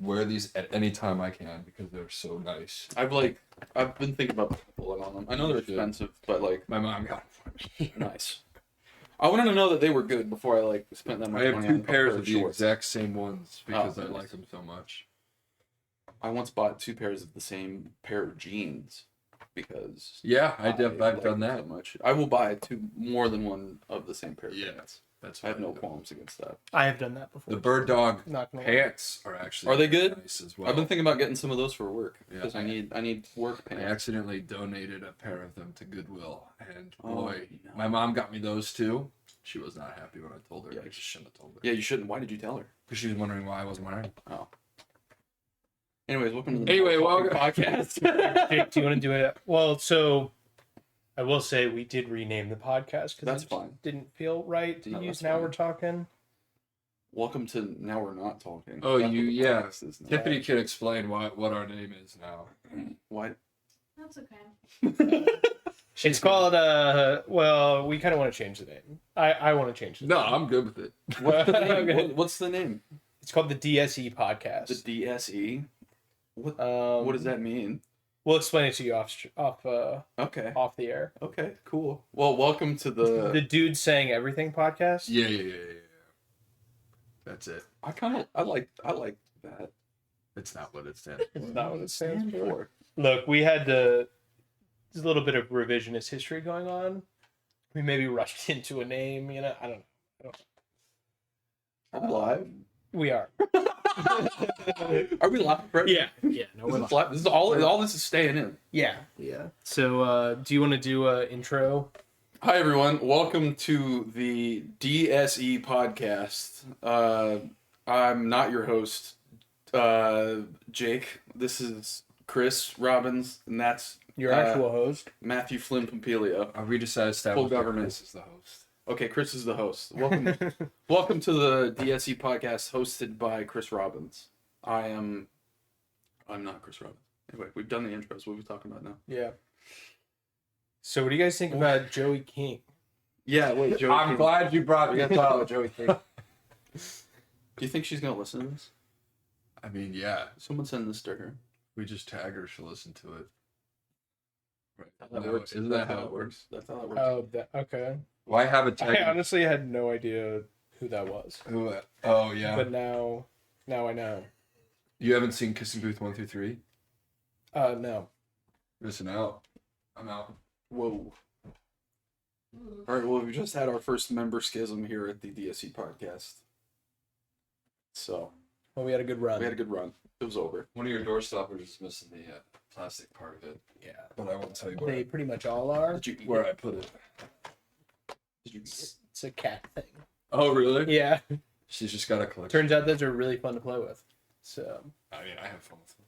wear these at any time I can because they're so nice. I've been thinking about pulling on them. I know they're expensive, but like my mom got them. nice. I wanted to know that they were good before I spent that much money on I have two pairs of the shorts. exact same ones because I nice. like them so much. I once bought 2 pairs of the same pair of jeans because I've done that so much. I will buy more than one of the same pair of jeans. That's I have no qualms against that. I have done that before. The bird dog Not gonna lie. pants are actually good? nice as well. I've been thinking about getting some of those for work because Yeah. I need work I pants. accidentally donated a pair of them to Goodwill, and Oh, boy, no. my mom got me those too. She was not happy when I told her. Yeah. I just shouldn't have told her. Yeah, you shouldn't. Why did you tell her? Because she was wondering why I wasn't wearing. Oh. Anyways, welcome to the Anyway, podcast. Jake, do you want to do it? Well, so I will say we did rename the podcast because That's fine. Didn't feel right to No, use that's Now fine. We're Talking. Welcome to Now We're Not Talking. Oh, That's what the yeah. podcast is now. Tiffany can explain what our name is now. What? That's okay. It's called well, we kind of want to change the name. I want to change it. No, I'm good with it. What's the name? Okay. What's the name? It's called the DSE podcast. The DSE. What does that mean? We'll explain it to you off Okay. off the air. Okay. Cool. Well, welcome to the. The Dude Saying Everything podcast. Yeah. That's it. I like that. It's not what it stands for. It's not what it stands for. Look, we had there's a little bit of revisionist history going on. We maybe rushed into a name, I don't know. I'm live. We are. Are we live, Brett? Yeah. No, This we're is live. This is all this is staying in. Yeah. So, do you want to do an intro? Hi everyone, welcome to the DSE podcast. I'm not your host, Jake. This is Chris Robbins, and that's Your actual host. Matthew Flynn Pompilio. We decided to Full government. Chris is the host. Okay, Chris is the host. Welcome to the DSE podcast hosted by Chris Robbins. I'm not Chris Robbins. Anyway, we've done the intros. What are we talking about now? Yeah. So, what do you guys think about Joey King? Yeah, wait, Joey. I'm glad you brought We this got to talk up. about Joey King. Do you think she's gonna listen to this? I mean, yeah. Someone send this to her. We just tag her. She'll listen to it. Right. That No, works. Isn't That's that how it works? That's how it works. Oh, okay. Why have a tag? I honestly had no idea who that was. Who? Oh yeah. But now I know. You haven't seen Kissing Booth 1 through 3? No. Listen out. I'm out. Whoa. All right, well, we just had our first member schism here at the DSE podcast. So, Well, we had a good run. we had a good run. It was over. One of your door stoppers is missing the plastic part of it, Yeah. but I won't tell you They pretty much all are. Did you eat where it? I put it. Did you eat it? It's a cat thing. Oh really? Yeah. She's just got a collection. Turns out those are really fun to play with. So, I mean, I have fun with them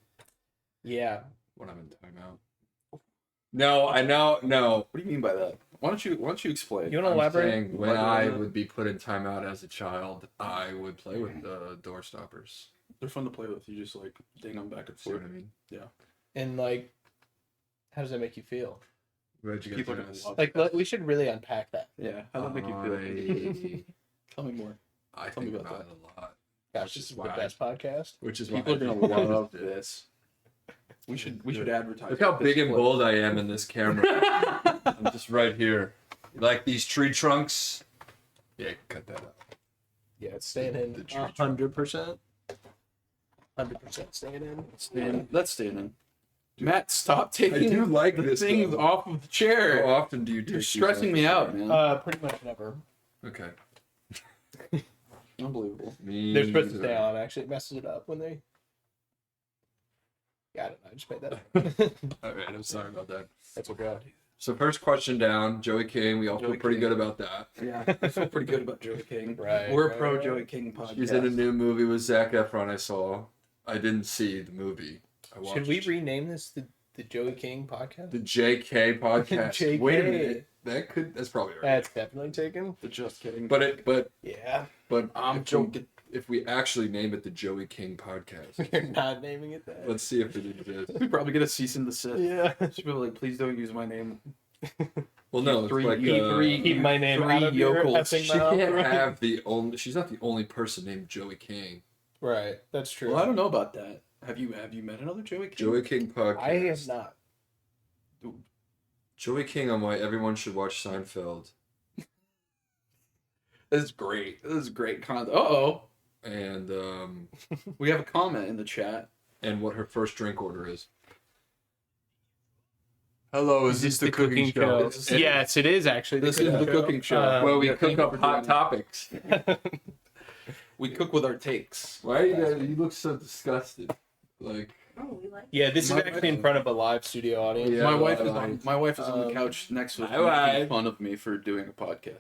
yeah. when I'm in timeout. No, I know. No. What do you mean by that? Why don't you explain? You want to I'm elaborate? saying when Elaborate I on that? would be put in timeout as a child, I would play with the door stoppers. They're fun to play with. You just ding them back and See what forth. I mean? And how does that make you feel? Where'd you get People are this? gonna love Like, that. we should really unpack that. Yeah, how does that make you feel? Tell me more. I Tell me think about about it a lot. Gosh, Which this is is the why- best podcast. Which is People are why I gonna think love it. this. We should advertise. Look how this big and clip. bold I am in this camera. I'm just right here. You like these tree trunks? Yeah, cut that out. Yeah, it's staying in The tree 100%. 100% staying in. That's staying in. Matt, stop taking do like the this, things though. off of the chair. How often do you do? You're stressing me out, man. Pretty much never. Okay. Unbelievable. They're supposed to stay on. Actually, it messes it up when they. Yeah, I don't know. I just made that up. All right, I'm sorry about that. That's okay. So first question down, Joey King. We all Joey feel pretty King. good about that. Yeah, I feel pretty good about Joey King. Right. We're right, pro right. Joey King podcast. She's in a new movie with Zac Efron. I saw. I didn't see the movie. I watched Should we rename this the Joey King podcast? the JK podcast. JK. Wait a minute. That's probably right. That's definitely taken. The just kidding. But Yeah. I'm if we, joking. if we actually name it the Joey King podcast, You're not naming it that. let's see if it exists. We probably get a cease and desist. Yeah. People like, please don't use my name. Well, no, it's Three- like Keep my name Three out of your yokels. effing she mouth. can't have the only. She's not the only person named Joey King. Right. That's true. Well, I don't know about that. Have you met another Joey King? Joey King podcast. I have not. Joey King on why everyone should watch Seinfeld. This is great. This is great content. Uh-oh. And We have a comment in the chat. and what her first drink order is. Hello, is this the cooking show? Yes, it is actually. This is the cooking show. Well, we Yeah, cook thank you up for hot joining. topics. We cook with our takes. Why are you guys? You look so disgusted. Like, Oh, we like Yeah, this is My- actually in front of a live studio audience. Yeah, my wife well, is on. My wife is on the um, couch next to us, my making wife. fun of me for doing a podcast.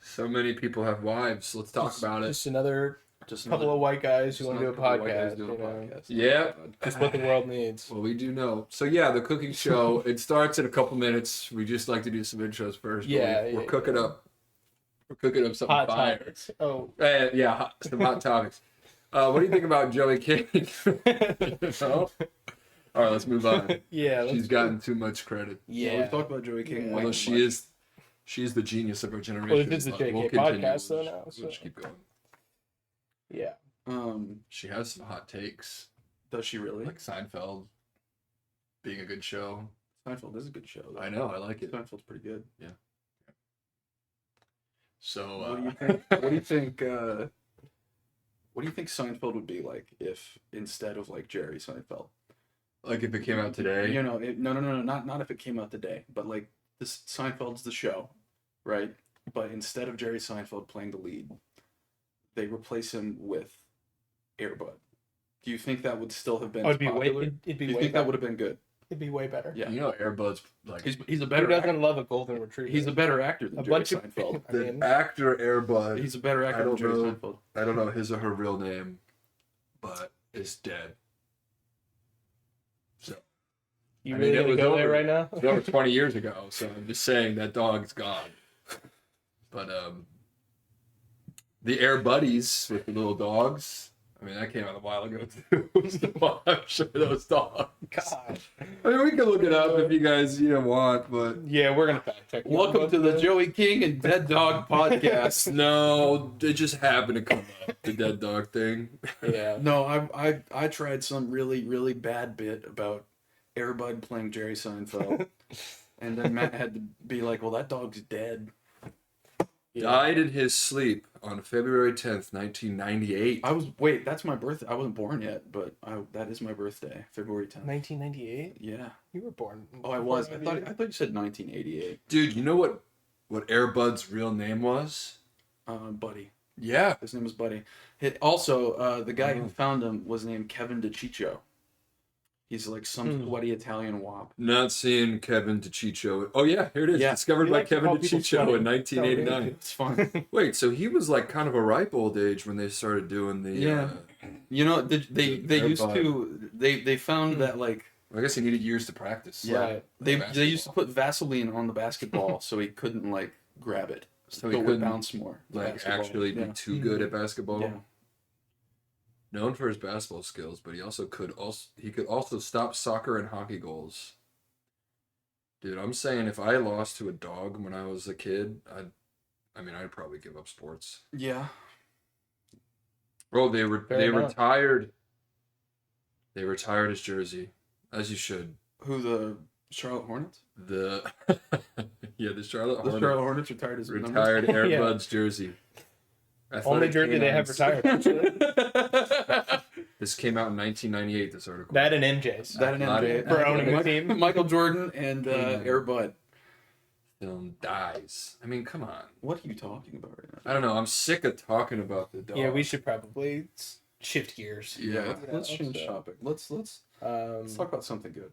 so many people have wives. Let's talk about it. Just another Just couple of white guys who just want to do a another couple of white guys podcast. doing You a know? podcast. Yeah. Just what the world needs. Well, we do know. So yeah, the cooking show. It starts in a couple minutes. We just like to do some intros first. but Yeah, we're yeah, cooking yeah. up. We're cooking up something Hot fire. topics. Oh, Yeah, some hot topics. What do you think about Joey King? No? All right, let's move on. yeah. She's gotten too much credit. Yeah, Yeah. we've talked about Joey King. Yeah. way Although too much. she's the genius of our generation. Well, it is the but JK continue. podcast, though, We'll now, just- so. we'll just keep going. Yeah. She has some hot takes, Does she really? like Seinfeld being a good show. Seinfeld is a good show. Though. I know, I like it. Seinfeld's pretty good. So, What do you think? What do you think? What do you think Seinfeld would be like if instead of like Jerry Seinfeld? like if it came out today, You know, no, not if it came out today, but like this Seinfeld's the show, right? But instead of Jerry Seinfeld playing the lead, they replace him with Air Bud. Do you think that would still have been? Oh, it'd be popular? way. It'd Do be you way. think that better. would have been good? It'd be way better. Yeah, you know, Air Bud's like he's a Who better. doesn't love a golden retriever? He's a better actor than a Jerry bunch of. Seinfeld. I the mean, actor Air Bud. He's a better actor I than don't Jerry know. Seinfeld. I don't know his or her real name, but is dead. So you I really mean, it gonna was go there over. right now? it's over 20 years ago. So I'm just saying that dog's gone. But the Air Buddies with the little dogs. I mean, that came out a while ago too. So I'm sure those dogs. God. I mean, we can look it up if you guys want, but Yeah, we're gonna fact check. Welcome to the Joey King and Dead Dog podcast. no, it just happened to come up, the dead dog thing. Yeah. No, I tried some really bad bit about Air Bud playing Jerry Seinfeld, and then Matt had to be like, "Well, that dog's dead." Died in his sleep on February 10th, 1998. Wait, that's my birthday. I wasn't born yet, but that is my birthday, February 10th. 1998. Yeah. You were born. Oh, I was. I thought you said 1988. Dude, you know what Air Bud's real name was? Buddy. Yeah. His name was Buddy. Also, the guy Oh. who found him was named Kevin DiCiccio. He's like some sweaty Italian wop. Not seeing Kevin DiCiccio. Oh, yeah, here it is. Yeah. Discovered You by like to Kevin call people DiCiccio sweaty. in 1989. It's fun. Wait, so he was like kind of a ripe old age when they started doing the. Yeah. You know, they Air used Bud. to they found that like I guess he needed years to practice. yeah Right. they used to put Vaseline on the basketball so he couldn't like grab it, So he he would couldn't bounce more. the like basketball. actually be yeah. too good at basketball. Yeah. Known for his basketball skills, but he could also stop soccer and hockey goals. Dude, I'm saying if I lost to a dog when I was a kid, I'd probably give up sports. Yeah. Bro, they enough. retired. They retired his jersey, as you should. Who, the Charlotte Hornets? The the Charlotte The Hornets Charlotte Hornets retired his numbers? retired Air Yeah. Bud's jersey. Only Athletic jersey they have Canines. retired. Actually. This came out in 1998. This article. That and MJ's. That and Not MJ. it. For owning a team. Michael Jordan and Mm. Air Bud. film dies. I mean, come on. What are you talking about right now? I don't know. I'm sick of talking about the dog. Yeah, we should probably shift gears. Yeah. Let's change so, topic. Let's talk about something good.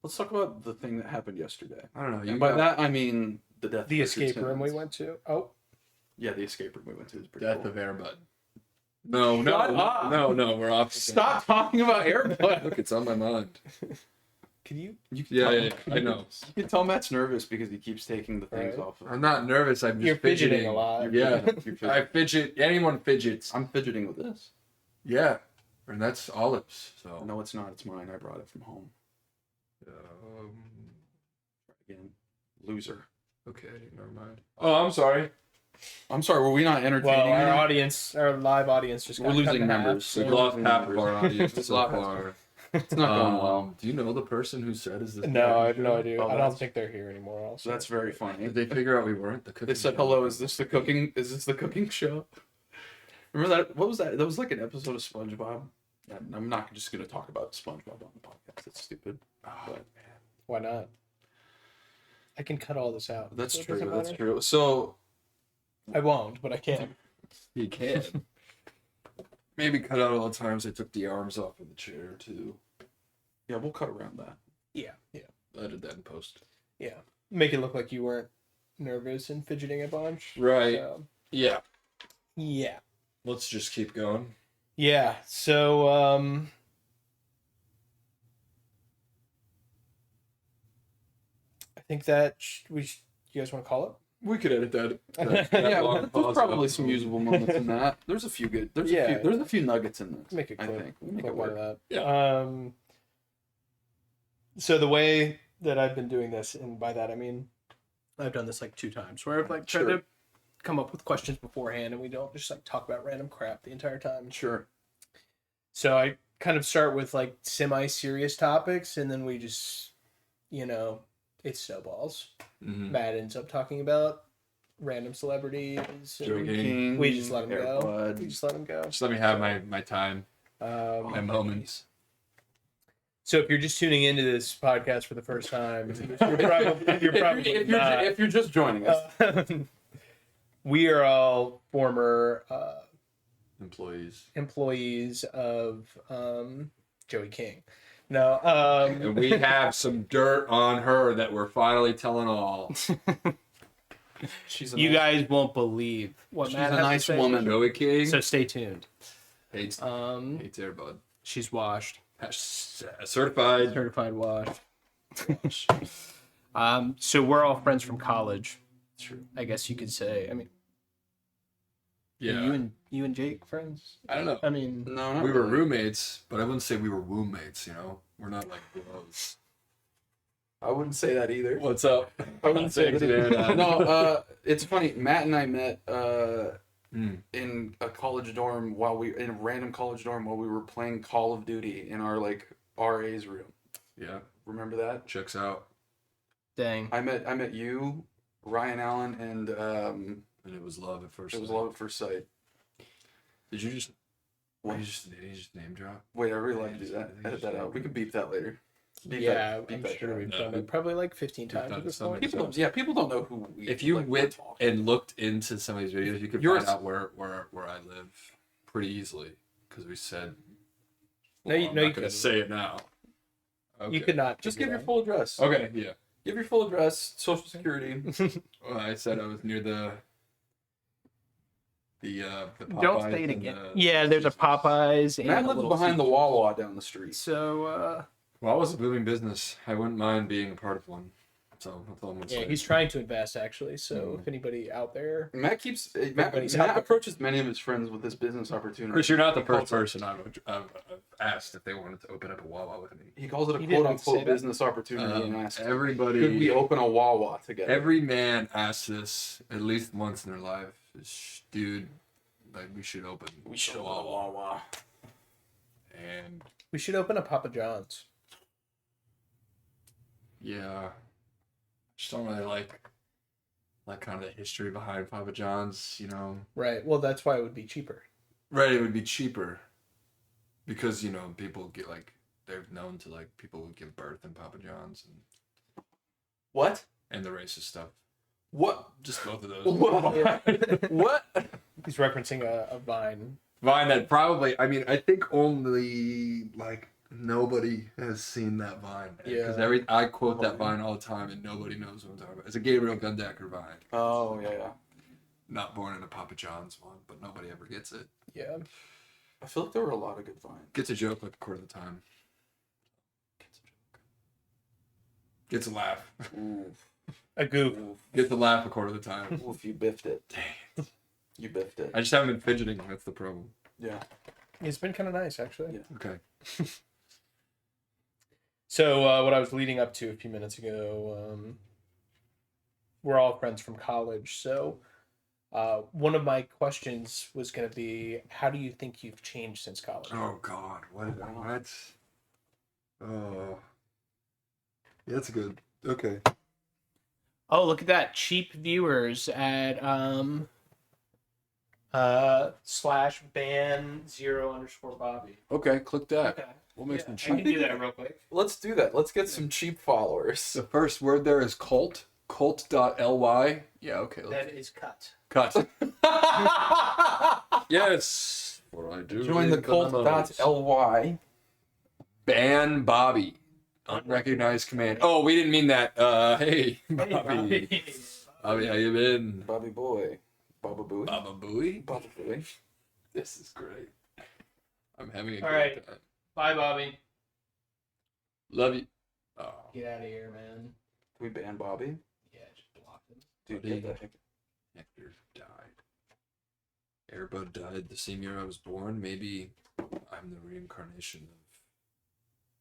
Let's talk about the thing that happened yesterday. I don't know. You And by got that I mean the death. the of Richard escape room we Simmons. went to. Oh, Yeah, the escape room we went to is pretty death cool. of Air Bud. No, Shut up. no. We're off. Stop talking about Air Bud. Look, it's on my mind. can you? You can Yeah, tell, yeah, I know. You can tell Matt's nervous because he keeps taking the things Right. off of. I'm not nervous. I'm just You're fidgeting a lot. Yeah, You're fidgeting. I fidget. Anyone fidgets. I'm fidgeting with this. Yeah, and that's Olive's. So. No, it's not. It's mine. I brought it from home. Again, loser. Okay, never mind. Oh, I'm sorry. I'm sorry, were we not Well, entertaining? our anyone? audience, our live audience, just We're got losing cut in half, members. so- We've lost half of our audience We've so lost- far. It's not going well. Do you know the person who said is this? No, I have cooking no show? idea. Oh, I don't that's- think they're here anymore. Also, That's very funny. Did they figure out we weren't the cooking? They said, show? "Hello, is this the cooking? Is this the cooking show?" Remember that? What was that? That was like an episode of SpongeBob. I'm not just gonna talk about SpongeBob on the podcast. That's stupid. But why not? I can cut all this out. that's So it true. doesn't That's matter. true. So I won't, but I can. You can. Maybe cut out all the times they took the arms off of the chair too. yeah, we'll cut around that. Yeah, yeah, I did that in post. yeah. Make it look like you weren't nervous and fidgeting a bunch. Right. So, Yeah. yeah. Let's just keep going. Yeah. So, I think that you guys want to call it? We could edit that. Yeah, long there's pause probably out. some usable moments in that. There's a few good. There's Yeah. a few. There's a few nuggets in this. Make it I quick. think we make Quick it one work. of that. Yeah. So the way that I've been doing this, and by that I mean I've done this like 2 times, where I've like tried Sure. to come up with questions beforehand, and we don't just like talk about random crap the entire time. Sure. So I kind of start with like semi-serious topics, and then we just, it snowballs. Mhm. Matt ends up talking about random celebrities. and Joey King. King, We just let him go. Airbud. We just let him go. Just let me have my time, my moments. So if you're just tuning into this podcast for the first time, you're probably if you're just joining us. we are all former Employees. employees of Joey King. No, And we have some dirt on her that we're finally telling all. She's a you nice, guys won't believe what she's Matt a has to nice say. woman. Joey King So stay tuned. hates Airbud. She's washed, Certified. certified washed. So we're all friends from college. True. I guess you could say. I mean, Yeah. are you and Jake friends? I don't know. I mean, No, not We were really. roommates, but I wouldn't say we were roommates, We're not like bros. I wouldn't say that either. What's up? I wouldn't say Thanks, that. man. No, it's funny. Matt and I met Mm. in a college dorm in a random college dorm while we were playing Call of Duty in our RA's room. Yeah, Remember that? checks out. dang. I met you, Ryan Allen, and And it was love at first. it was sight. love at first sight. Did you just? What? Did you just name drop? Wait, I really like to do that. Edit that out. We can beep that later. Beep Yeah, that, beep I'm that sure shit we've No, done we- it probably like 15 we've times done at it this so point. many out. People don't know who we. If you we're went talking. and looked into some of these videos, you could You're find a- out where I live pretty easily because we said. No, you- I'm no, not you gonna couldn't. say it now. Okay. You could not just figure give your it full address. Okay, yeah. Give your full address, social security. Well, I said I was near the Popeyes Don't say it and again. the- Yeah, there's a Popeyes and Matt a lives little behind the Caesars. Wawa down the street. So Well, I was a booming business. I wouldn't mind being a part of one. So that's all I'm gonna yeah, say. he's trying to invest actually. So if anybody out there, Matt Everybody's out Matt there. approaches many of his friends with this business opportunity. Chris, you're not the He calls first person I've asked if they wanted to open up a Wawa with me. He calls it a He didn't quote have to say unquote that. business opportunity and asks, "Could we Everybody, open a Wawa together?" every man asks this at least once in their life. Dude, like we should open. we should open a Wawa. And we should open a Papa John's. yeah, just don't really like kind of the history behind Papa John's. Right. Well, that's why it would be cheaper. Right, it would be cheaper because people get they're known to people would give birth in Papa John's What? and the racist stuff. What? Just both of those. What? What? He's referencing a Vine. Vine that probably, I think only nobody has seen that Vine. Yeah. Because I quote that Vine all the time and nobody knows what I'm talking about. It's a Gabriel Gundecker Vine. Oh yeah. Not born in a Papa John's one, but nobody ever gets it. Yeah. I feel like there were a lot of good Vines. Gets a joke like a quarter of the time. Gets a laugh. Ooh. A goof. Gets a laugh a quarter of the time. Oof, you biffed it. Dang. You biffed it. I just haven't been fidgeting. That's the problem. Yeah. It's been kind of nice actually. Yeah. Okay. So what I was leading up to a few minutes ago, we're all friends from college. So One of my questions was going to be, how do you think you've changed since college? Oh God, what? Oh, yeah, that's good. Okay. Oh, look at that. Cheap viewers at /ban0_Bobby. Okay, click that. Okay. We'll make Yeah, some I cheap. can do that real quick. Let's do that. Let's get some cheap followers. The first word there is cult. Cult.ly. Yeah. Okay. That is cut. Cut. Yes. What I do. Join the cult.ly. Ban Bobby. Unrecognized command. Oh, we didn't mean that. Hey, Bobby. Bobby, how you been? Bobby boy. Baba Booey. Baba Booey. Baba Booey. This is great. I'm having a All great right. time. Bye, Bobby. Love you. Oh, Get out of here, man. We ban Bobby? Yeah, just block him. Dude, Buddy. get the heck. Hector died. Airbud died the same year I was born. Maybe I'm the reincarnation of.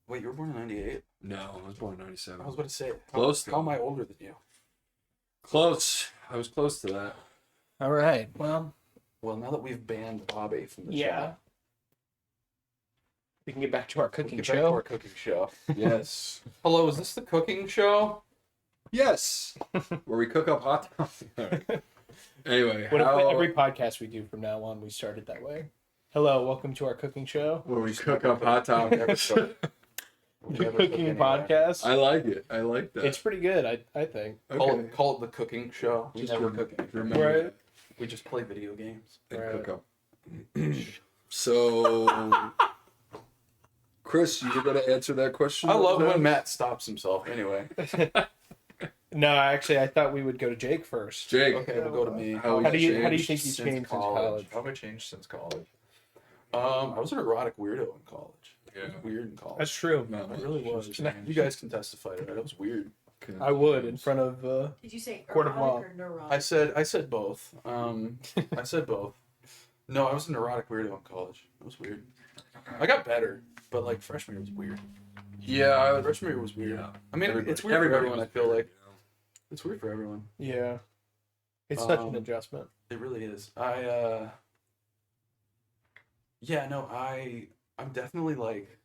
Wait, you were born in 98? No, I was born in 97. I was about to say. Close, How though. am I older than you? Close. I was close to that. All right. Well, Well, now that we've banned Bobby from the yeah. chat, We can get back to our we cooking get back to show. our cooking show. Yes. Hello, is this the cooking show? Yes. Where we cook up hot dogs. All right. Anyway, What if how, every podcast we do from now on, we start it that way? Hello, welcome to our cooking show. where we cook up hot dogs. The cooking podcast. I like it. I like that. It's pretty good, I think. okay. Call it the cooking show. We Just never rem- cooking. remember Right. that. We just play video games. And Right. cook up. So, Chris, you were going to answer that question? I love What was when that? Matt stops himself. Anyway, No, actually, I thought we would go to Jake first. Jake. okay, we'll go to me. How How do you changed think you since changed since college? How have I changed since college? I was an erotic weirdo in college. I Yeah. was weird in college. That's true. Not I much really was. has You changed. guys can testify to that. It was weird. Okay. I would in front of. Did you say Court of erotic law. or neurotic? I said both. I said both. No, I was an erotic weirdo in college. It was weird. I got better, but like freshman year was weird. Yeah. Freshman year was weird. Yeah. I mean, Everybody- it's weird for everybody everyone. I was feel weird, like you know? it's weird for everyone. Yeah. It's such an Um, adjustment. It really is. Yeah, no, I'm definitely like,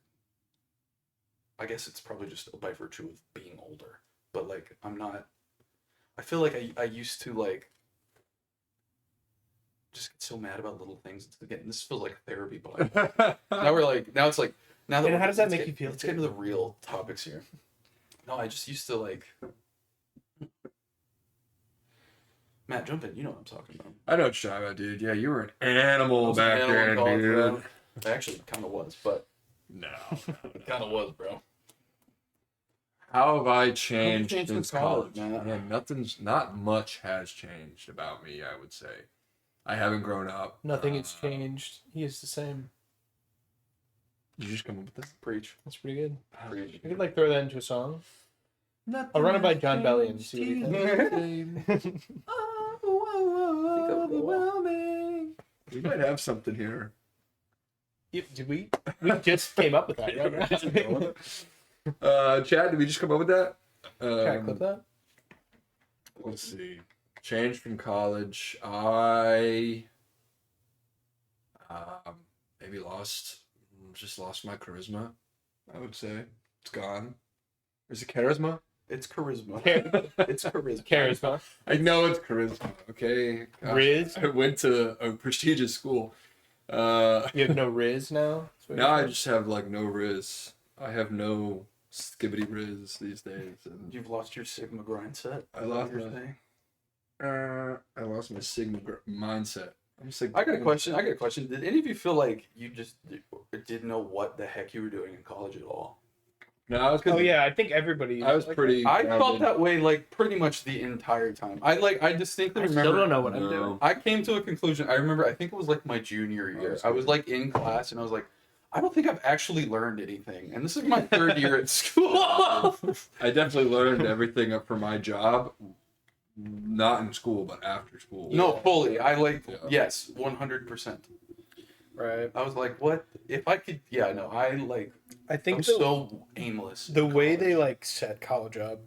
I guess it's probably just by virtue of being older, but like I'm not. I feel like I used to like just get so mad about little things. Again, this feels like therapy, but now it's like now that And we're- how does that let's make get- you feel, Let's get into the real topics here. No, I just used to like. Matt, jump in. You know what I'm talking about. I know what you're talking about, dude. Yeah, you were an animal I was an back animal in then, college, dude. bro. I actually kind of was, but No. kind of was, bro. How have I changed changed since since college, college? man? Not much has changed about me, I would say. I haven't grown up. Nothing has changed. He is the same. Did you just come up with this? Preach. That's pretty good. Preach. I could like throw that into a song. Nothing I'll run it by has John Bellion and changed, see what he he's the same. Overwhelming. We might have something here. Did we? We just came up with that, right? Chad, did we just come up with that? Can I clip that? Let's see. Changed from college. I maybe just lost my charisma. I would say it's gone. Is it charisma? It's charisma. Char- It's charisma. Charisma. I know it's charisma. Okay. Gosh, Riz? I went to a prestigious school. You have no Riz now? That's what Now I you're just have like no riz. I have no skibbity riz these days. And You've lost your Sigma grind set. I lost your my- thing. I lost my Sigma mindset. I'm sick. I got a question. Did any of you feel like you just didn't know what the heck you were doing in college at all? No, I was. saying? Oh yeah, I think everybody. I was like pretty. I felt grounded. that way like pretty much the entire time. I distinctly I remember. still don't know what I'm No. doing. I came to a conclusion. I remember. I think it was like my junior year. I was like in class, and I was like, I don't think I've actually learned anything. And this is my third year at school. I definitely learned everything up for my job, not in school, but after school. No, fully. I like. Yeah. Yes, 100%. Right. I was like, what if I could? Yeah, no. I like. I think I'm so aimless. the in way college. they like set college up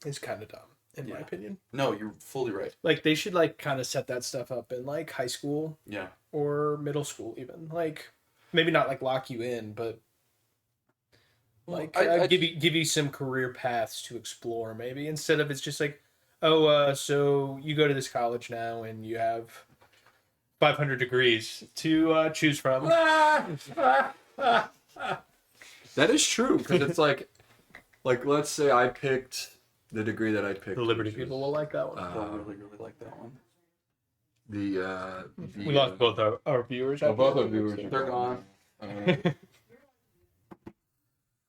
is kind of dumb. in my opinion. No, you're fully right. Like they should like kind of set that stuff up in like high school Yeah. or middle school even. Like maybe not like lock you in, but like give you some career paths to explore maybe instead of it's just like, oh, so you go to this college now and you have 500 degrees to choose from. That is true because it's like let's say I picked the degree that I picked. The Liberty which is, people will like that one. I really like that one. The We lost both our viewers. Oh, both our viewers. They're gone.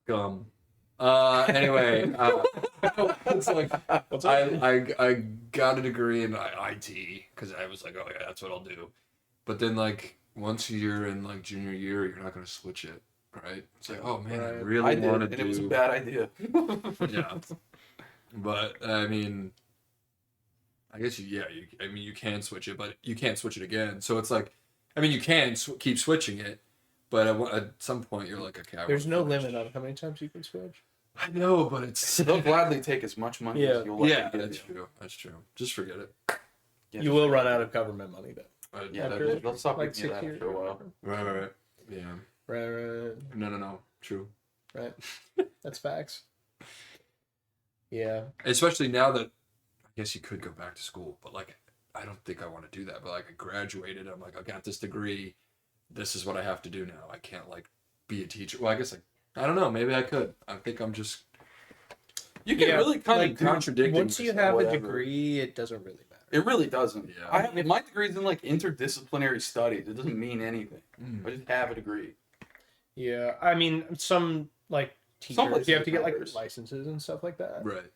Gum. Anyway, it's like I got a degree in IT because I was like, oh yeah, that's what I'll do. But then like once you're in like junior year, you're not gonna switch it, right? It's like, oh man, I really want to do. And it was a bad idea. Yeah, but I mean, I guess you can switch it, but you can't switch it again. So it's like, I mean, you can keep switching it, but at some point you're like, okay. There's no limit on how many times you can switch. I know, but it's They'll gladly take as much money as you'll let them get. That's true. That's true. Just forget it. Yeah, you will run out of government money though. Yeah, After, they'll stop like giving you 6 that years after a while. Right. Yeah. Right. No. True. Right. That's facts. Yeah. Especially now that I guess you could go back to school, but like I don't think I want to do that. But like I graduated, I'm like I got this degree. This is what I have to do now. I can't like be a teacher. Well, I guess I don't know. Maybe I could. I think I'm just. You can really kind of contradict. Once you have a degree, it doesn't really matter. It really doesn't. Yeah. My degree's in like interdisciplinary studies. It doesn't mean anything. I just have a degree. Yeah, I mean, some like teachers, places you have to it get like matters. licenses and stuff like that. Right.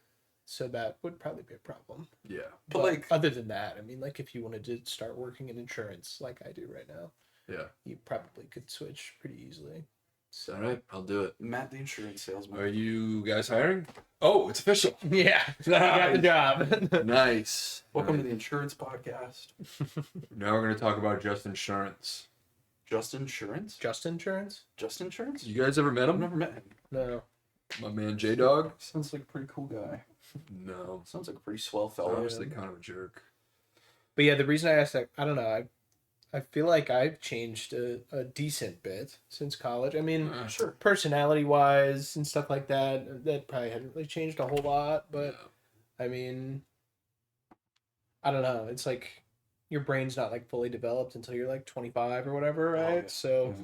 So that would probably be a problem. Yeah. But like, other than that, I mean, like if you wanted to start working in insurance, like I do right now, Yeah. you probably could switch pretty easily. So. All right, I'll do it. Matt, the insurance salesman. Are you guys hiring? Oh, it's official. Yeah, you got the job. Nice. Welcome to the insurance podcast. Now we're gonna talk about just insurance. Just insurance? Just insurance? Just insurance? You guys ever met I've him? never met him. No. My man J Dog. Sounds like a pretty cool guy. No. Sounds like a pretty swell fella. Honestly, kind of a jerk. But yeah, the reason I asked that, I don't know. I feel like I've changed a decent bit since college. I mean, Sure. personality wise and stuff like that probably hadn't really changed a whole lot. But Yeah. I mean, I don't know. It's like your brain's not like fully developed until you're like 25 or whatever, right? yeah. So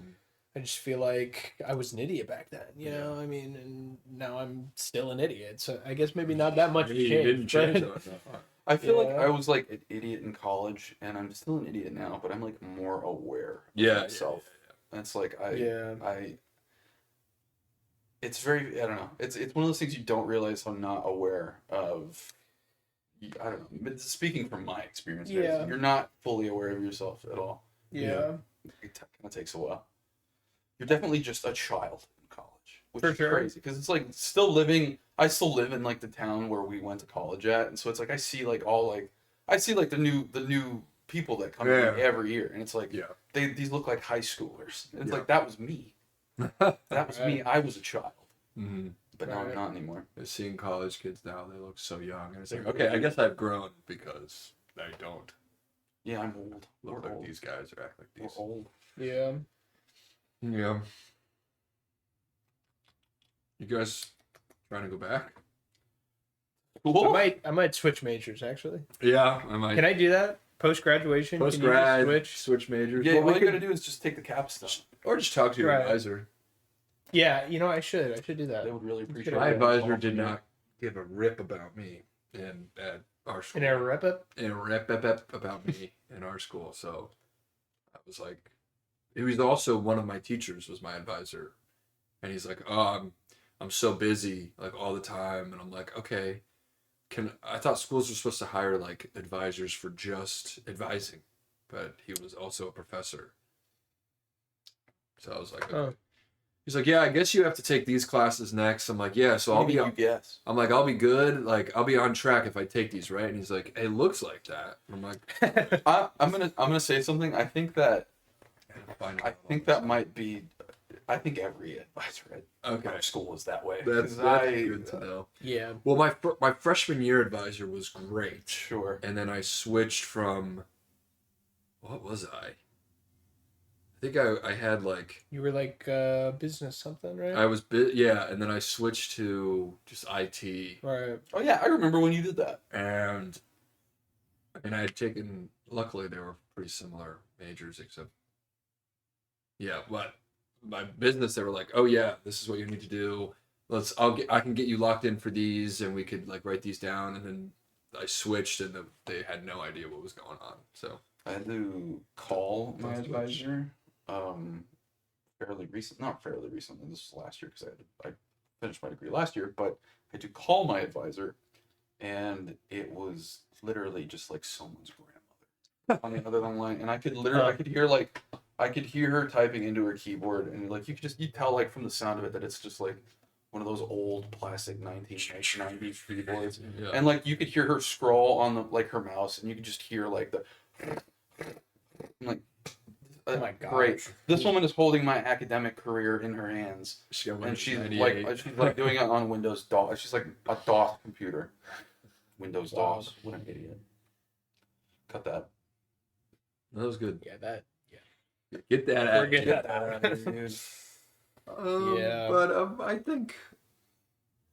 I just feel like I was an idiot back then, you know? I mean, and now I'm still an idiot. So I guess maybe not that much has Maybe you didn't changed. change but- that. I feel like Yeah. I was like an idiot in college, and I'm still an idiot now, but I'm like more aware of Yeah. myself. And it's like Yeah. it's very, I don't know. It's one of those things you don't realize how not aware of. I don't know. But speaking from my experience, guys, Yeah. you're not fully aware of yourself at all. Yeah. It kind of takes a while. You're definitely just a child in college, which For is sure. crazy because it's like I still live in like the town where we went to college at, and so it's like I see like the new people that come in every year, and it's like these look like high schoolers. And it's like that was me. That was me. I was a child, Mm-hmm. but now I'm not anymore. Seeing college kids now, they look so young, and it's like, okay, I guess I've grown because I don't Yeah, I'm old. look We're like old. these guys or act like We're these. old. Yeah. Yeah. You guys trying to go back? Cool. I might switch majors actually. Yeah, I might. Can I do that? Post graduation? Post grad switch? switch majors? Yeah, Well, all we you could- gotta do is just take the capstone. or just talk to your Right. advisor. Yeah, you know I should do that. They would really appreciate My My it. advisor did not give a rip about me at our school. In a rep up? And a rep about me in our school. So I was like, he was also one of my teachers was my advisor, and he's like, oh, I'm so busy like all the time, and I'm like, okay, I thought schools were supposed to hire like advisors for just advising, but he was also a professor. So I was like, okay. Oh. He's like, yeah, I guess you have to take these classes next. I'm like, yeah, so I'll be on. Yes. I'm like, I'll be good. Like, I'll be on track if I take these, right? And he's like, it looks like that. I'm like, I'm gonna say something. I think that might be I think every advisor at Okay. our school was that way. That's 'Cause good to know. Yeah. Well, my freshman year advisor was great, Sure. and then I switched from what was I? I think I had like You were like business something, right? I was yeah, and then I switched to just IT, Right. Oh yeah, I remember when you did that. and I had taken. Luckily, they were pretty similar majors, except yeah. But my business, they were like, "Oh yeah, this is what you need to do. I can get you locked in for these, and we could like write these down." And then I switched, and they had no idea what was going on. So I had to call my That's advisor not fairly recently, this was last year because I finished my degree last year, but I had to call my advisor, and it was literally just like someone's grandmother on the other line, and I could hear her typing into her keyboard, and like you tell like from the sound of it that it's just like one of those old plastic 1990s keyboards, yeah, and like you could hear her scroll on the like her mouse, and you could just hear like the I'm like, Oh my gosh. great. This woman is holding my academic career in her hands, she got and Windows she's 98. like doing it on Windows DOS. She's like a DOS computer. Windows Wow. DOS. What an idiot. Cut that. That was good. Yeah, that. Get that out. We're getting Get that that out of here, dude. Yeah. But I think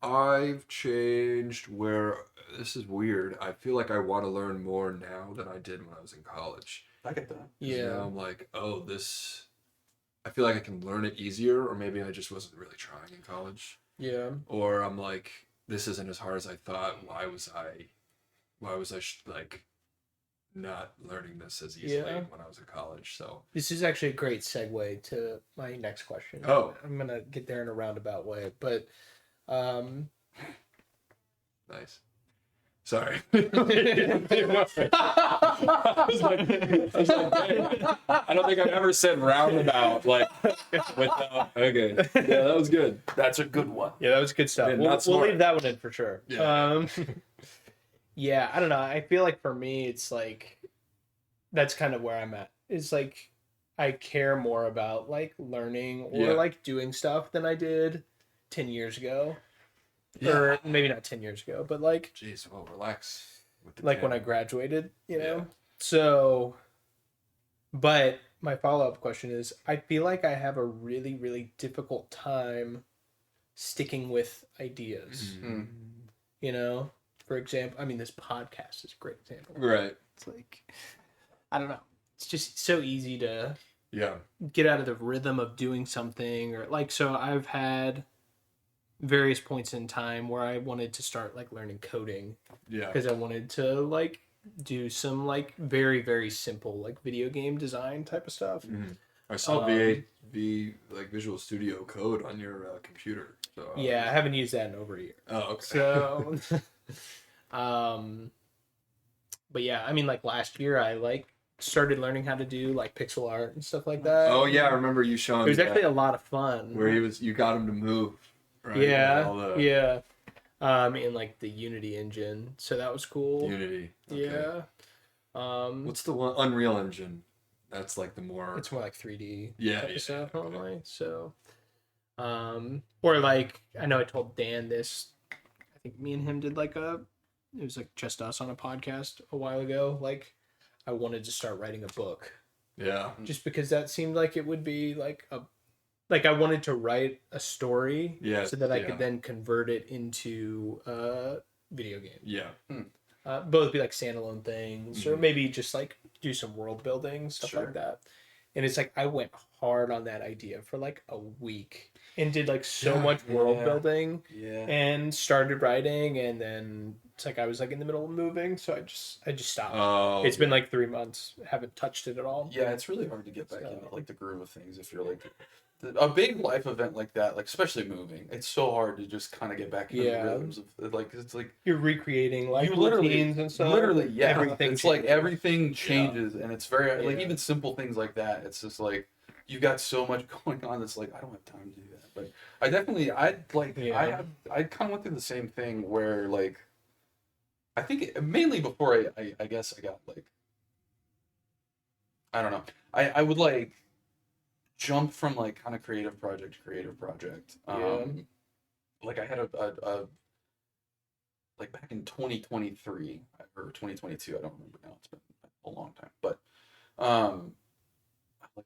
I've changed where this is weird. I feel like I want to learn more now than I did when I was in college. I get that. 'Cause Yeah. now I'm like, oh, this. I feel like I can learn it easier, or maybe I just wasn't really trying in college. Yeah. Or I'm like, this isn't as hard as I thought. Why was I like not learning this as easily Yeah. when I was in college? So This is actually a great segue to my next question. Oh. I'm gonna get there in a roundabout way, but nice. Sorry. I was like, dang, I don't think I've ever said roundabout like without. Okay. Yeah, that was good. That's a good one. yeah, that was good stuff. Yeah, We'll not smart. leave that one in for sure. Yeah. Yeah, I don't know. I feel like for me, it's like that's kind of where I'm at. It's like I care more about like learning or Yeah. like doing stuff than I did 10 years ago. Yeah. Or maybe not 10 years ago, but like Jeez, well, relax. With the like when I camera. graduated, you know? Yeah. So, but my follow up question is I feel like I have a really, really difficult time sticking with ideas. Mhm. You know, for example, I mean, this podcast is a great example. Right. It's like, I don't know. It's just so easy to Yeah. get out of the rhythm of doing something or like, so I've had various points in time where I wanted to start like learning coding Yeah. because I wanted to like do some like very, very simple like video game design type of stuff. Mhm. I saw like Visual Studio Code on your computer. So Yeah, I haven't used that in over a year. Oh, okay. So, but yeah, I mean, like last year, I like started learning how to do like pixel art and stuff like that. Oh yeah, I remember you showing It was me actually that, a lot of fun. where you got him to move. Right? Yeah, All the yeah. In like the Unity engine, so that was cool. Unity. Okay. Yeah. What's the one Unreal Engine? That's like the more. It's more like 3D Yeah, type yeah, of stuff okay. normally. So, or like I know I told Dan this. I think me and him did like it was like just us on a podcast a while ago. Like, I wanted to start writing a book Yeah. just because that seemed like it would be like I wanted to write a story Yeah, so that I yeah. could then convert it into a video game. Yeah. Both be like standalone things or Mhm. maybe just like do some world building, stuff Sure. like that. And it's like I went hard on that idea for like a week and did like so Yeah, much world yeah. building Yeah. and started writing, and then it's like I was like in the middle of moving, so I just stopped. Oh. It's been like 3 months, haven't touched it at all. Yeah, it's really hard to get back So- into like the groove of things if you're like a big life event like that, like especially moving. It's so hard to just kind of get back into Yeah. the rhythms of like it's like You're recreating like you literally routines and stuff. literally yeah. Everything It's like changes. everything changes, and it's very like Yeah. even simple things like that. It's just like you've got so much going on. That's like I don't have time to do that. But Yeah. I kind of went through the same thing where like I think mainly before I guess I got like I don't know. I would like jump from like kind of creative project to creative project. Like I had a like back in 2023 or 2022, I don't remember now. It's been a long time, but I'm like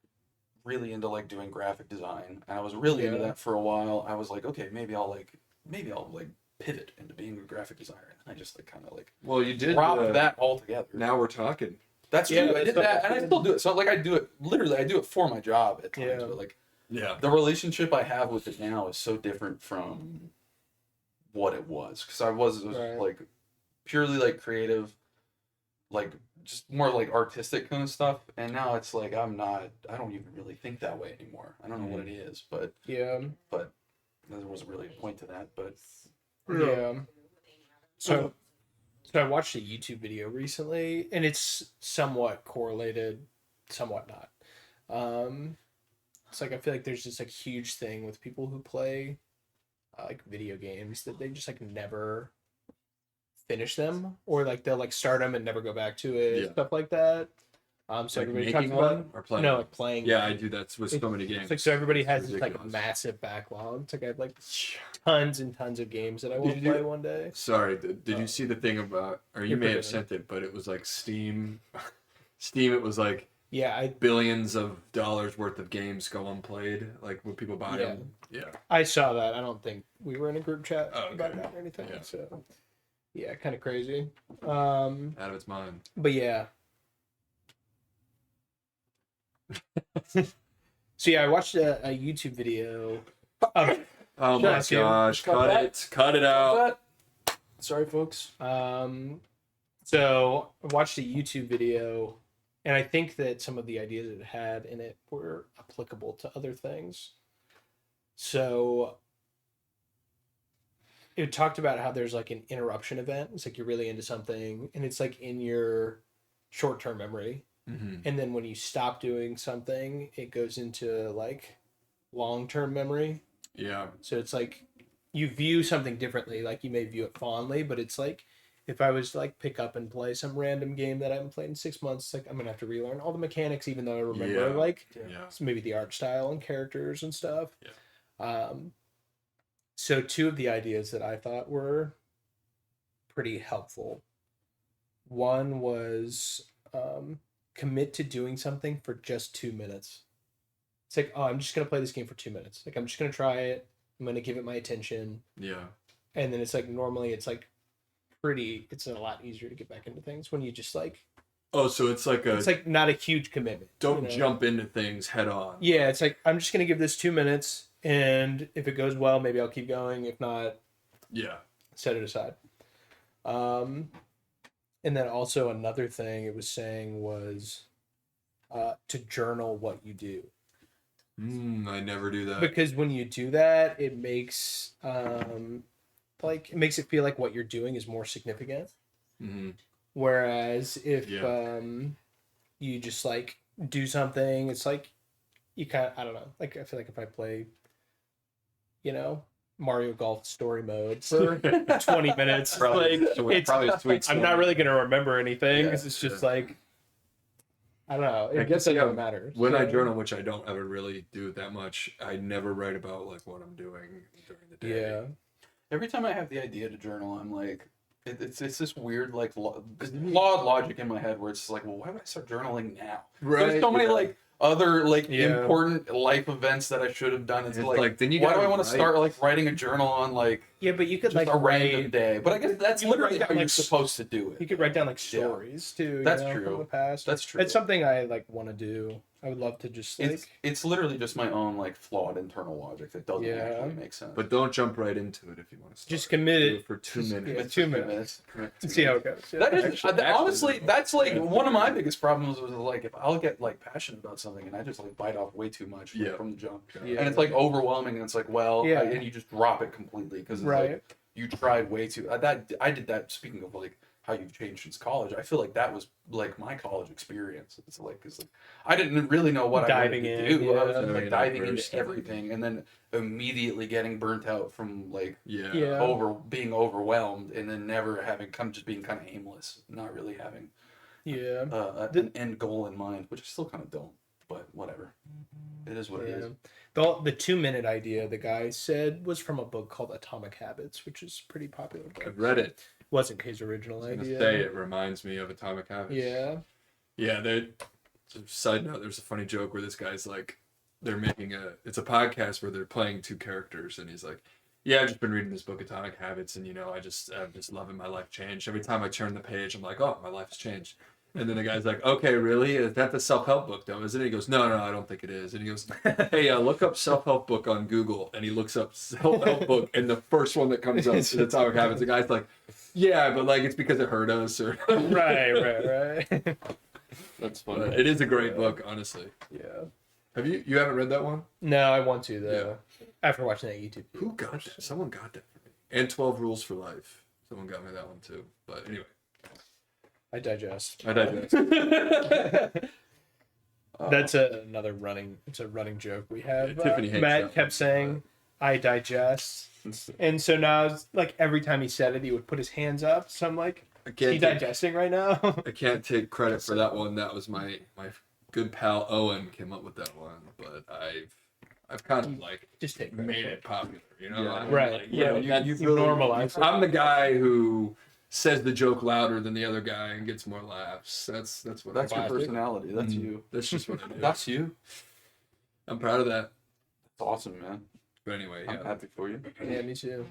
really into like doing graphic design, and I was really into that for a while. I was like, okay, maybe I'll like pivot into being a graphic designer, and I just like kind of like Well, you did dropped that altogether. Now we're talking. That's true. I did that, and I still do it. So like I do it literally. I do it for my job at times, but like the relationship I have with it now is so different from what it was, because I was like purely like creative, like just more like artistic kind of stuff, and now it's like I don't even really think that way anymore. I don't know what it is, but but there wasn't really a point to that, but so I watched a YouTube video recently, and it's somewhat correlated, somewhat not. It's like I feel like there's this like huge thing with people who play like video games that they just like never finish them, or like they'll like start them and never go back to it, stuff like that. So like everybody making talks one about or playing. No, like playing. Yeah, I do that with so many games. It's like so everybody has It's this like ridiculous. massive backlog. It's like I have like tons and tons of games that I want to play one day. Sorry, did you see the thing about, or you may have sent it, but it was like Steam. Steam, it was like billions of dollars worth of games go unplayed, like when people buy them. Yeah, I saw that. I don't think we were in a group chat about that or anything. Yeah. So yeah, kind of crazy. Out of its mind. But yeah. So yeah, I watched a YouTube video. Oh my gosh! Cut it out. sorry, folks. So I watched a YouTube video, and I think that some of the ideas it had in it were applicable to other things. So it talked about how there's like an interruption event. It's like you're really into something, and it's like in your short-term memory. Mm-hmm. And then when you stop doing something, it goes into like long-term memory. Yeah. So it's like you view something differently. Like you may view it fondly, but it's like if I was to like pick up and play some random game that I haven't played in 6 months, it's like I'm gonna have to relearn all the mechanics, even though I remember like maybe the art style and characters and stuff. Yeah. So two of the ideas that I thought were pretty helpful. One was commit to doing something for just 2 minutes. It's like, oh, I'm just going to play this game for 2 minutes. Like, I'm just going to try it. I'm going to give it my attention. Yeah. And then it's like, normally it's like it's a lot easier to get back into things when you just like. Oh, so it's like not a huge commitment. Don't jump into things head on. Yeah, it's like, I'm just going to give this 2 minutes. And if it goes well, maybe I'll keep going. If not, set it aside. And then also another thing it was saying was to journal what you do. I never do that. Because when you do that, it makes it feel like what you're doing is more significant. Mm-hmm. Whereas if you just like do something, it's like you kind of, I don't know. Like I feel like if I play, Mario Golf story mode for 20 minutes. Probably a sweet story. I'm not really going to remember anything because it's just like, I don't know. I guess it doesn't matter. When I journal, which I don't ever really do that much, I never write about like what I'm doing during the day. Yeah. Every time I have the idea to journal, I'm like, it's this weird like flawed logic in my head where it's like, well, why would I start journaling now? Right. There's so many like other like important life events that I should have done. It's like then why do I want to start like writing a journal on like but you could just like a random day? But I guess that's literally how you're supposed to do it. You could write down like stories too. That's true. From the past. That's true. It's something I like want to do. I would love to just like. It's literally just my own like flawed internal logic that doesn't actually make sense. But don't jump right into it if you want to start. Just commit it for 2 minutes. Yeah, 2 minutes. See how it goes. That is honestly, that's like one of my biggest problems was like if I'll get like passionate about something and I just like bite off way too much from the jump, and it's like overwhelming and it's like and you just drop it completely because it's like you tried way too. I did that. Speaking of like how you've changed since college, I feel like that was like my college experience. It's like because like, I didn't really know what I wanted to do. I was just, like diving into everything and then immediately getting burnt out from like being overwhelmed and then never having just being kind of aimless, not really having an end goal in mind, which I still kind of don't. But whatever. It is what it is. The 2-minute idea the guy said was from a book called Atomic Habits, which is a pretty popular book. I've read it. Wasn't his original I was idea. gonna say it reminds me of Atomic Habits. Yeah. Yeah, side note, there's a funny joke where this guy's like, it's a podcast where they're playing two characters, and he's like, yeah, I've just been reading this book, Atomic Habits, and I'm just loving my life change. Every time I turn the page, I'm like, oh, my life has changed. And then the guy's like, okay, really? Is that the self-help book, though, isn't it? He goes, no, I don't think it is. And he goes, hey, look up self-help book on Google. And he looks up self-help book, and the first one that comes up is Atomic Habits. The guy's like, yeah, but like it's because it hurt us. Or right. That's funny. It is a great book, honestly. Yeah. You haven't read that one? No, I want to, though. After watching that YouTube video. Who got that? Someone got that for me. And 12 Rules for Life. Someone got me that one, too. But anyway. I digest. That's another running joke we have. Yeah, Tiffany hates Matt that kept one, saying, I digest. And so now, it's like, every time he said it, he would put his hands up. So I'm like, is he digesting right now? I can't take credit for that one. That was my good pal Owen came up with that one. But I've kind of like just take made it popular, Yeah. Right. Like, You've normalized it. I'm the guy who says the joke louder than the other guy and gets more laughs. That's what That's your I do. personality. That's you. That's just what I do. That's you. I'm proud of that. That's awesome, man. But anyway, I'm happy for you. Yeah, me too.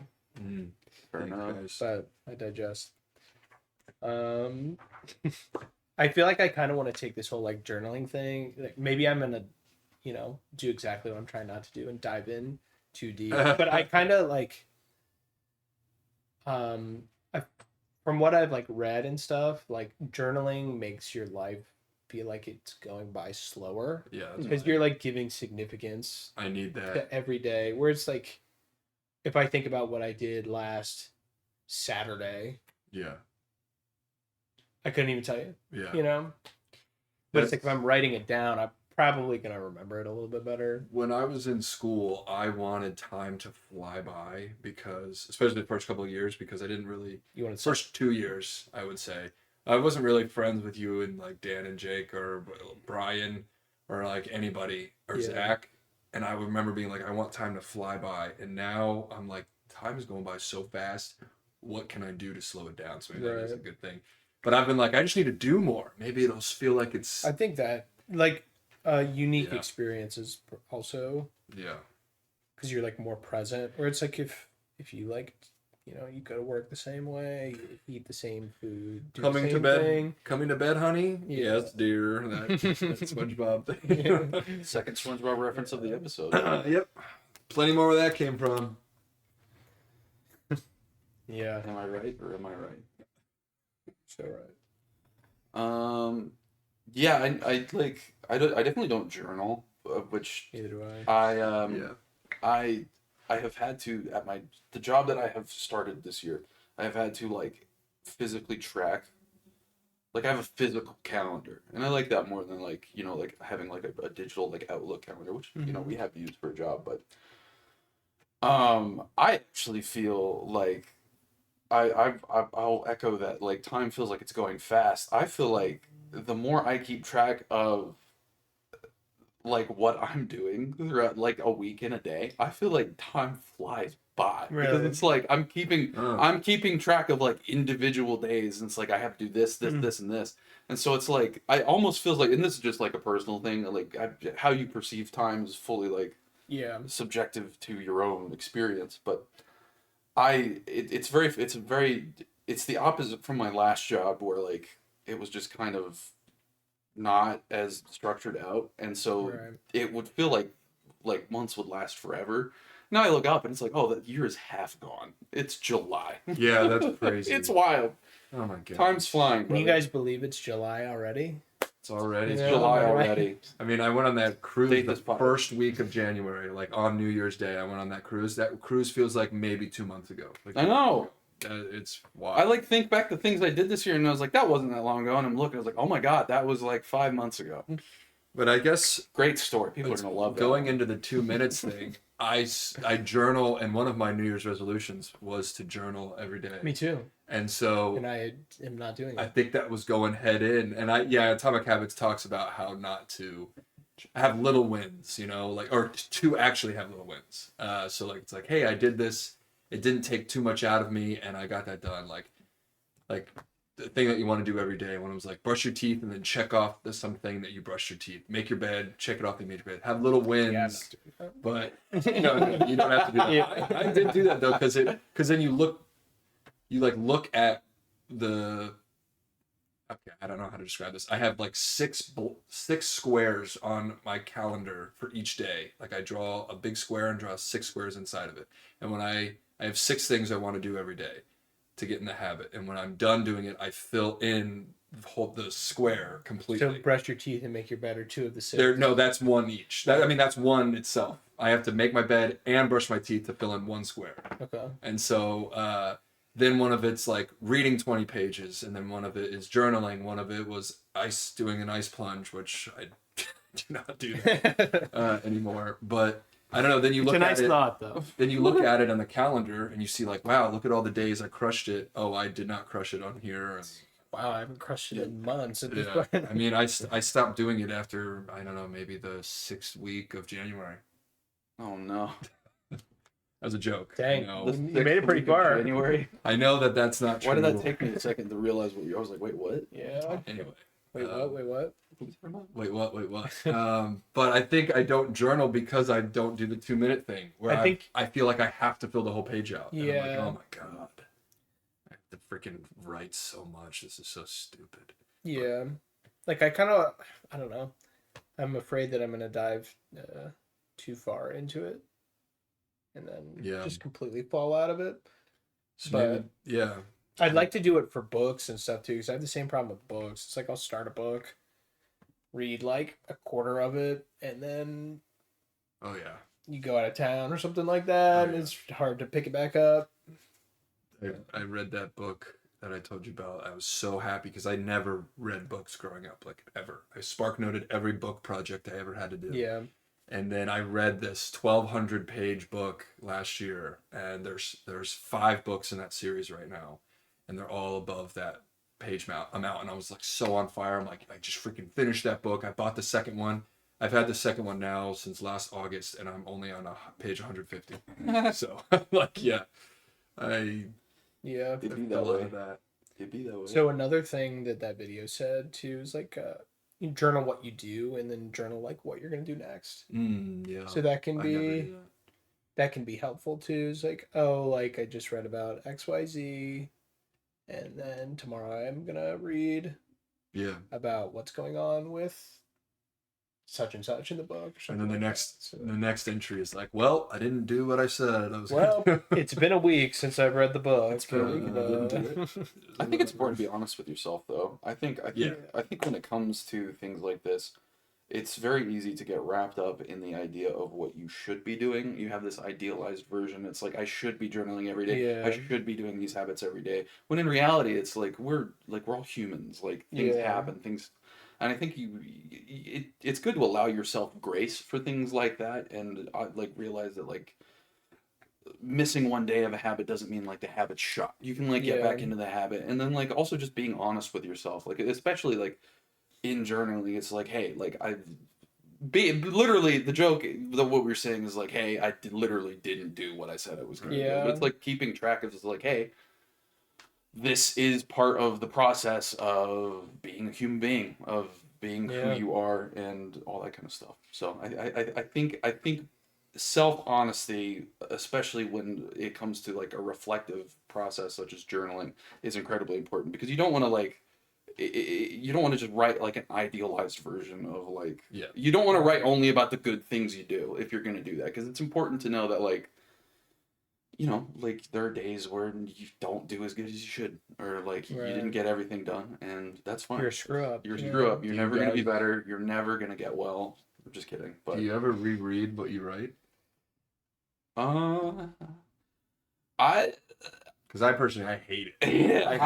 Fair enough. But I digest. I feel like I kind of want to take this whole like journaling thing. Like maybe I'm gonna, do exactly what I'm trying not to do and dive in too deep. But I kind of like, from what I've like read and stuff, like journaling makes your life feel like it's going by slower. Yeah, Because you're like giving significance I need that. to every day. Where it's like, if I think about what I did last Saturday, Yeah, I couldn't even tell you. yeah. But it's like if I'm writing it down, I'm probably gonna remember it a little bit better. When I was in school, I wanted time to fly by because, especially the first couple of years, because I didn't really. You want to First 2 years, I would say, I wasn't really friends with you and like Dan and Jake or Brian or like anybody or Yeah. Zach, and I remember being like, I want time to fly by, and now I'm like, time is going by so fast. What can I do to slow it down? So maybe that is a good thing. But I've been like, I just need to do more. Maybe it'll feel like it's. I think that like unique experiences also Yeah. because you're like more present. Where it's like if you like, you go to work the same way, you eat the same food, do Coming the to same bed. thing. Coming to bed, honey. Yeah. Yes, dear. That SpongeBob thing. Second SpongeBob reference of the episode. Yep. Plenty more where that came from. Yeah. Am I right or am I right? So right. Yeah, I definitely don't journal, which Neither do I. Yeah. I have had to at the job that I have started this year. I have had to like physically track. Like I have a physical calendar, and I like that more than like like having like a digital like Outlook calendar, which we have used for a job. But I actually feel like I'll echo that. Like time feels like it's going fast. I feel like the more I keep track of like what I'm doing throughout like a week and a day, I feel like time flies by because it's like I'm keeping track of like individual days, and it's like I have to do this, this, and this, and so it's like I almost feels like, and this is just like a personal thing, like how you perceive time is fully like subjective to your own experience, but it's the opposite from my last job where like it was just kind of not as structured out, and so it would feel like months would last forever. Now I look up and it's like, oh, that year is half gone. It's July. Yeah, that's crazy. It's wild. Oh my god. Time's flying. Can you guys believe it's July already? It's already July already. I mean, I went on that cruise Date the this podcast. first week of January, like on New Year's Day. I went on that cruise. That cruise feels like maybe 2 months ago. Like, I know. It's wild. I like think back to things I did this year, and I was like, that wasn't that long ago. And I'm looking, I was like, oh my god, that was like 5 months ago. But I guess Great story. People are gonna love that. going into the 2 minutes thing. I journal, and one of my New Year's resolutions was to journal every day. Me too. And so And I am not doing I it. think that was going head in, and Atomic Habits talks about how not to have little wins, you know, like, or to actually have little wins. So like, it's like, hey, I did this. It didn't take too much out of me, and I got that done. Like the thing that you want to do every day. One was like brush your teeth and then check off the something that you brushed your teeth. Make your bed, check it off that you made your bed. Have little wins, but no, you don't have to do that. Yeah. I did do that though, because then you look at the. Okay, I don't know how to describe this. I have like six squares on my calendar for each day. Like I draw a big square and draw 6 squares inside of it. And when I have 6 things I want to do every day to get in the habit. And when I'm done doing it, I fill in the square completely. So brush your teeth and make your bed, or 2 of the 6. No, that's one each. That's one itself. I have to make my bed and brush my teeth to fill in 1 square. Okay. And so then one of it's like reading 20 pages, and then one of it is journaling. One of it was doing an ice plunge, which I do not do that anymore. But I don't know. Then you look it's a at nice it. thought, though. Then you look at it on the calendar, and you see like, wow, look at all the days I crushed it. Oh, I did not crush it on here. And, Wow, I haven't crushed it in months at this yeah, point. I mean, I stopped doing it after, I don't know, maybe the 6th week of January. Oh no. That was a joke. Dang. You know? The You made it pretty 6th week of far. January. I know that's not true. Why did that take me a second to realize what you? I was like, wait, what? Yeah. Anyway. Wait, what? Wait, what? Wait, what? But I think I don't journal because I don't do the 2-minute thing where I feel like I have to fill the whole page out. And I'm like, Yeah. oh my God. I have to freaking write so much. This is so stupid. Yeah. Like, I don't know. I'm afraid that I'm going to dive too far into it and then just completely fall out of it. So But maybe, yeah. I'd like to do it for books and stuff too, because I have the same problem with books. It's like I'll start a book, read like a quarter of it, and then Oh yeah. you go out of town or something like that, and it's hard to pick it back up. I read that book that I told you about. I was so happy because I never read books growing up, like ever. I spark noted every book project I ever had to do. Yeah. And then I read this 1,200 page book last year, and there's 5 books in that series right now, and they're all above that page amount. And I was like so on fire. I'm like, I just freaking finished that book. I bought the second one. I've had the second one now since last August, and I'm only on page 150. So like, yeah, Yeah. It'd be a that lot way. of that. It'd be that way. So another thing that video said too is like you journal what you do and then journal like what you're gonna do next. Yeah. So that can I never be do that. that can be helpful too. It's like, oh, like I just read about XYZ, and then tomorrow I'm gonna read about what's going on with such and such in the book. Or And something then the like next that. So- the next entry is like, well, I didn't do what I said I was well, gonna do. it's been a week since I've read the book. It's been a week and I didn't do I think it's important to be honest with yourself, though. I think Yeah. when it comes to things like this, it's very easy to get wrapped up in the idea of what you should be doing. You have this idealized version. It's like I should be journaling every day. Yeah. I should be doing these habits every day. When in reality, it's like we're all humans. Like things Yeah. happen. Things, and I think it's good to allow yourself grace for things like that, and like realize that like missing one day of a habit doesn't mean like the habit's shot. You can like get Yeah. back into the habit, and then like also just being honest with yourself, like especially like in journaling, it's like, hey, like literally the joke, what we're saying is like, hey, literally didn't do what I said I was going to do. Yeah. But it's like keeping track of, it's like, hey, this is part of the process of being a human being, of being Yeah. who you are, and all that kind of stuff. So I think self honesty, especially when it comes to like a reflective process such as journaling, is incredibly important, because you don't want to like you don't want to just write like an idealized version of like you don't want to write only about the good things you do if you're going to do that, because it's important to know that like, you know, like there are days where you don't do as good as you should, or like you didn't get everything done, and that's fine. You're a screw up. You're a screw up. You're never going to be better. You're never going to get well. I'm just kidding. But Do you ever reread what you write? Because I personally, I hate it. Yeah,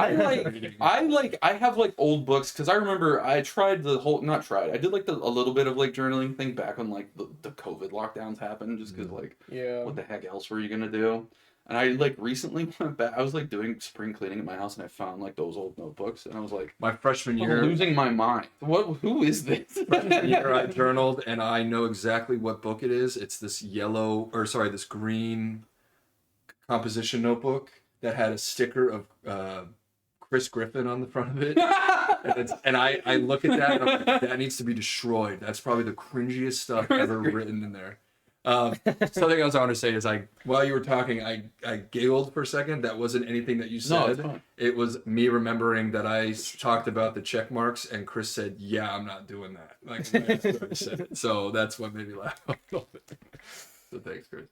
I have like old books, because I remember I tried I did like a little bit of like journaling thing back when like the COVID lockdowns happened, just because like what the heck else were you gonna do? And I like recently went back. I was like doing spring cleaning at my house, and I found like those old notebooks, and I was like, My freshman I'm year, losing my mind. What? Who is this? freshman year, I journaled, and I know exactly what book it is. It's this this green composition notebook that had a sticker of Chris Griffin on the front of it. And I look at that and I'm like, that needs to be destroyed. That's probably the cringiest stuff ever written in there. Something else I want to say is while you were talking, I giggled for a second. That wasn't anything that you No, said. it's fine. It was me remembering that I talked about the check marks and Chris said, "Yeah, I'm not doing that." Like that's what I said. So that's what made me laugh a little bit. So thanks, Chris.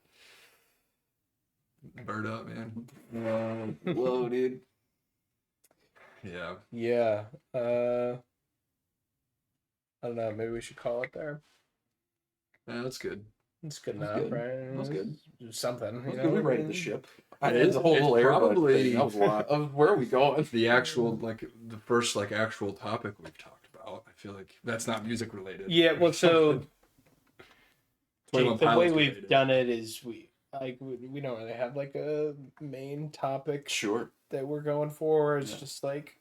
Bird up, man. Whoa, dude. Yeah. Yeah. I don't know. Maybe we should call it there. Yeah, that's good. It's good That's enough, good. right? That's good. Something. That's You good. know? We rated the ship. It It's is- a whole it's little air probably- That was a lot. Where are we going? The actual the first actual topic we've talked about. I feel like that's not music related. Yeah. Well, so 21 Jake, the way Pilots we've related. done it is we don't really have like a main topic Sure. that we're going for. It's Yeah. just like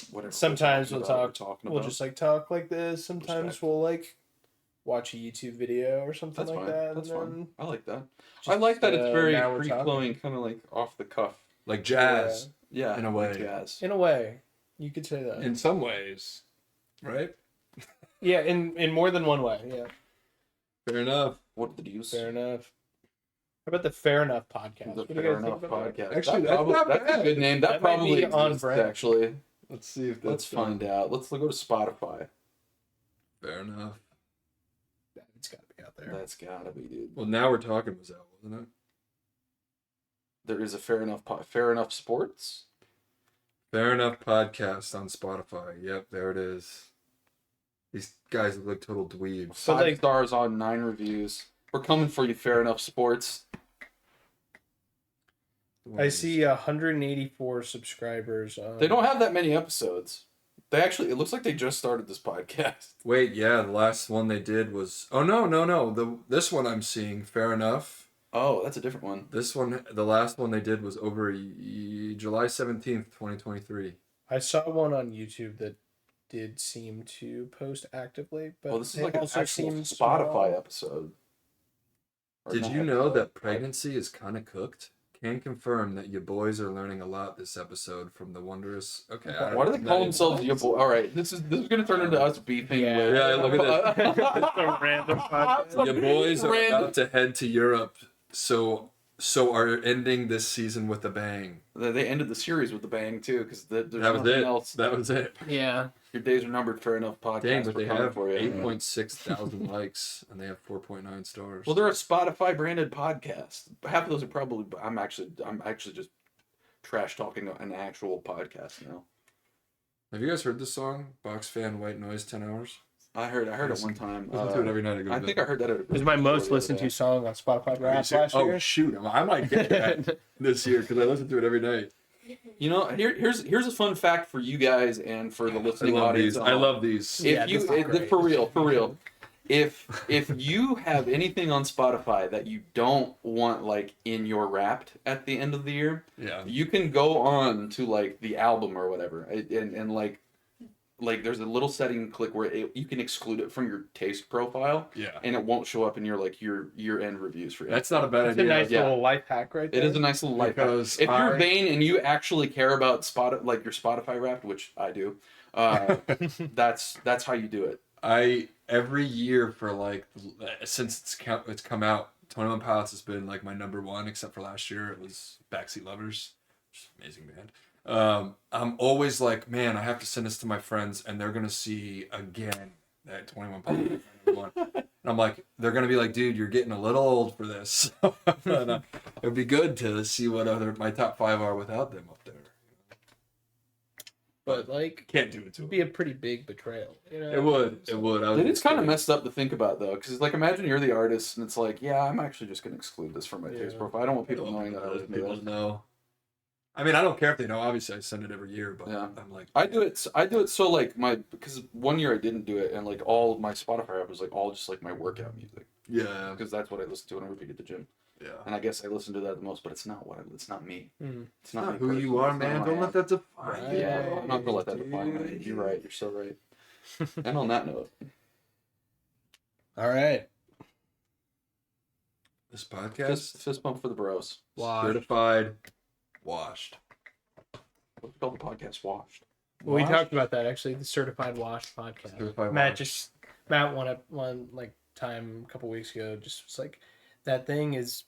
Whatever. sometimes we're we'll talking talk. about, we're talking We'll about. just talk like this. Sometimes Respect. we'll watch a YouTube video or something That's like fine. that. That's and fine. then I like that. just, I like that it's very now we're free talking. flowing, kind of like off the cuff. Like jazz Yeah, In a like way. jazz. In a way, you could say that. in some ways, right? Yeah, in more than one way. Yeah, Fair enough. What did you use? fair enough. How about the Fair Enough podcast? The What do you Fair guys think Enough about that? podcast. Actually, That that's not that's a bad. good name. That, That might probably be on exists, brand. actually. Let's see if Let's find out. Let's go to Spotify. Fair enough. It's got to be out there. That's gotta be, dude. Well, Now We're Talking was out, wasn't it? There is a Fair Enough Sports. Fair Enough podcast on Spotify. Yep, there it is. These guys look like total dweebs. So, 5 stars on 9 reviews. We're coming for you, Fair Enough Sports. I see 184 subscribers. They don't have that many episodes. They actually, it looks like they just started this podcast. Wait, yeah, the last one they did was. Oh no. This one I'm seeing. Fair Enough. Oh, that's a different one. This one, the last one they did was over July 17th, 2023. I saw one on YouTube that did seem to post actively, but Well, this is it like an also actual seems Spotify small. episode. Or Did not you know episode, that pregnancy is kind of cooked? Can confirm that you boys are learning a lot this episode from the wondrous. Okay, I don't Why do know they if call that themselves your boy? All right, this is gonna turn into us beefing. Yeah. with, Yeah, look at It's a random podcast. Your boys are Random. about to head to Europe, so are ending this season with a bang. They ended the series with a bang too, because there's That was nothing it. else. That was it. Yeah. Your days are numbered. Fair Enough podcast. Dang, but We're they coming have for you. 8.6 thousand likes and they have 4.9 stars. Well, they're a Spotify branded podcast. Half of those are probably. I'm actually just trash talking an actual podcast now. Have you guys heard this song? Box Fan White Noise 10 Hours? I heard it one time. Listen to it every night I go to I bed. think I heard that. It was my most listened to song on Spotify Are you rap serious? last Oh year. shoot! I might get that this year because I listen to it every night. You know, here's a fun fact for you guys and for the I listening love audience. these. I love these. If Yeah, you this is great. for real, if you have anything on Spotify that you don't want like in your Wrapped at the end of the year, Yeah. you can go on to like the album or whatever, and like there's a little setting click where you can exclude it from your taste profile, Yeah. and it won't show up in your like your year-end reviews for you. That's not a bad It's a idea. nice Yeah. little life hack right there. It is a nice little life hack. Because If you're I- vain and you actually care about like your Spotify Wrapped, which I do, that's how you do it. I every year for like since it's come out, 21 Pilots has been like my number one, except for last year it was Backseat Lovers, which is an amazing band. I'm always like, man, I have to send this to my friends, and they're gonna see again that 21 Pilots is my number one. And I'm like, they're gonna be like, dude, you're getting a little old for this. And, it would be good to see what other my top 5 are without them up there. But like, Can't do it to it'd them. be a pretty big betrayal. You know? It would. It would. I was Dude, it's kind of kidding. messed up to think about though, because like imagine you're the artist and it's like, yeah, I'm actually just gonna exclude this from my taste Yeah. profile. I don't want I people don't knowing that I want listen to people this. to know. I mean, I don't care if they know. Obviously, I send it every year, but Yeah. I'm like, I do it so like because one year I didn't do it and like all my Spotify app was like all just like my workout music Yeah. because that's what I listen to whenever I get to the gym. Yeah. And I guess I listen to that the most, but it's not it's not me. Mm. It's not, Not me who you personally. are, It's not man. who I Don't am. let that define Right. you. Yeah, I'm not gonna let that define me. Dude. You're right. You're so right. And on that note, All right. This podcast, fist bump for the bros. Washed. certified, washed. What we call the podcast washed. Well, we Washed? talked about that actually. The certified washed podcast. Certified Matt washed. Matt one like time a couple weeks ago just was like that thing is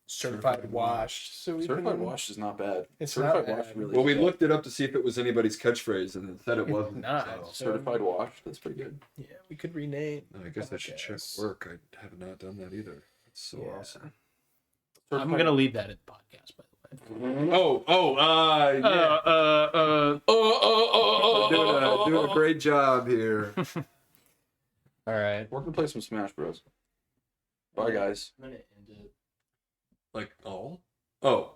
certified Certified washed. So we Certified can- washed is not bad. It's Certified not washed bad. really. Well, we is bad. looked it up to see if it was anybody's catchphrase, and it said it It's wasn't. not. So. So- Certified washed. That's pretty good. Yeah, we could rename. I guess I should check Podcast. work. I have not done that either. It's so Yeah. awesome. I'm gonna leave that in the podcast, by the way. Yeah. Doing a great job here. All right. We're gonna play some Smash Bros. Bye, guys. I'm gonna end it. Like all? Oh,